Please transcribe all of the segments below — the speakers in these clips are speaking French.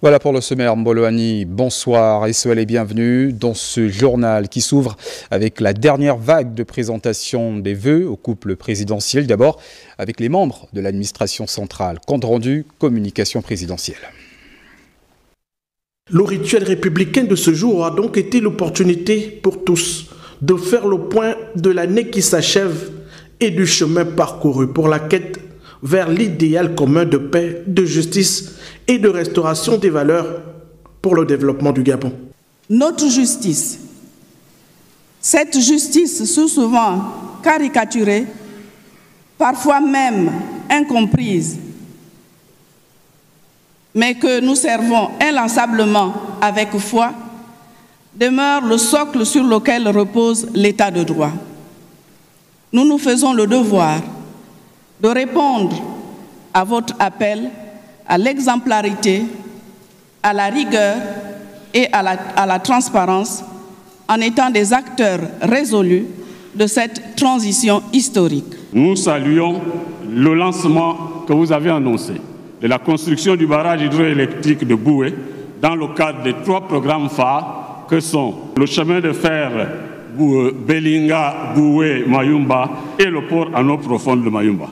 Voilà pour le sommaire. Mboloani, bonsoir et soyez les bienvenus dans ce journal qui s'ouvre avec la dernière vague de présentation des vœux au couple présidentiel. D'abord avec les membres de l'administration centrale. Compte rendu, communication présidentielle. Le rituel républicain de ce jour a donc été l'opportunité pour tous de faire le point de l'année qui s'achève et du chemin parcouru pour la quête vers l'idéal commun de paix, de justice et de restauration des valeurs pour le développement du Gabon. Notre justice, cette justice souvent caricaturée, parfois même incomprise, mais que nous servons inlassablement avec foi, demeure le socle sur lequel repose l'état de droit. Nous nous faisons le devoir de répondre à votre appel à l'exemplarité, à la rigueur et à la transparence en étant des acteurs résolus de cette transition historique. Nous saluons le lancement que vous avez annoncé de la construction du barrage hydroélectrique de Boué dans le cadre des 3 programmes phares que sont le chemin de fer Belinga, Boué, Mayumba et le port en eau profonde de Mayumba.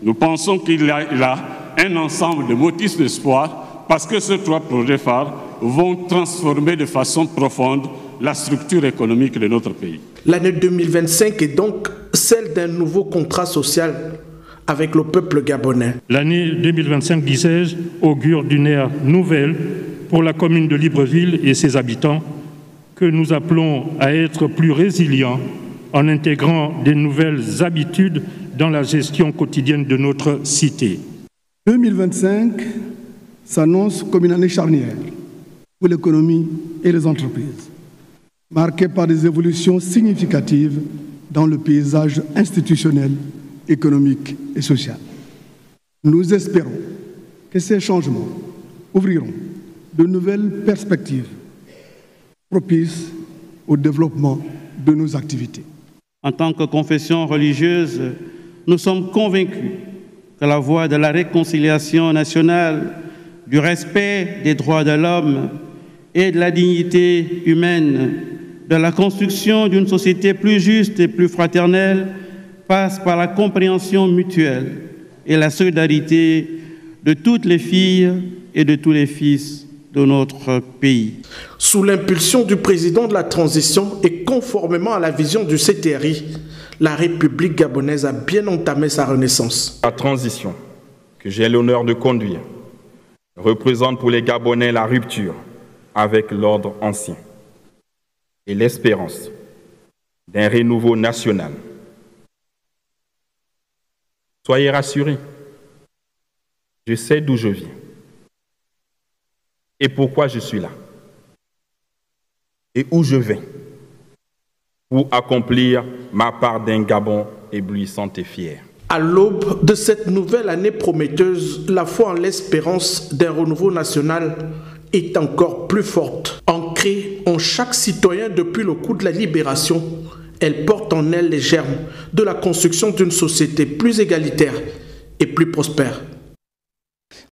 Nous pensons qu'il y a un ensemble de motifs d'espoir parce que ces 3 projets phares vont transformer de façon profonde la structure économique de notre pays. L'année 2025 est donc celle d'un nouveau contrat social avec le peuple gabonais. L'année 2025, disais-je, augure d'une ère nouvelle pour la commune de Libreville et ses habitants que nous appelons à être plus résilients en intégrant des nouvelles habitudes dans la gestion quotidienne de notre cité. 2025 s'annonce comme une année charnière pour l'économie et les entreprises, marquée par des évolutions significatives dans le paysage institutionnel, économique et social. Nous espérons que ces changements ouvriront de nouvelles perspectives propices au développement de nos activités. En tant que confession religieuse, nous sommes convaincus que la voie de la réconciliation nationale, du respect des droits de l'homme et de la dignité humaine, de la construction d'une société plus juste et plus fraternelle, passe par la compréhension mutuelle et la solidarité de toutes les filles et de tous les fils de notre pays. Sous l'impulsion du président de la transition et conformément à la vision du CTRI, la République gabonaise a bien entamé sa renaissance. La transition que j'ai l'honneur de conduire représente pour les Gabonais la rupture avec l'ordre ancien et l'espérance d'un renouveau national. Soyez rassurés, je sais d'où je viens et pourquoi je suis là et où je vais pour accomplir ma part d'un Gabon éblouissant et fier. À l'aube de cette nouvelle année prometteuse, la foi en l'espérance d'un renouveau national est encore plus forte. Ancrée en chaque citoyen depuis le coup de la libération, elle porte en elle les germes de la construction d'une société plus égalitaire et plus prospère.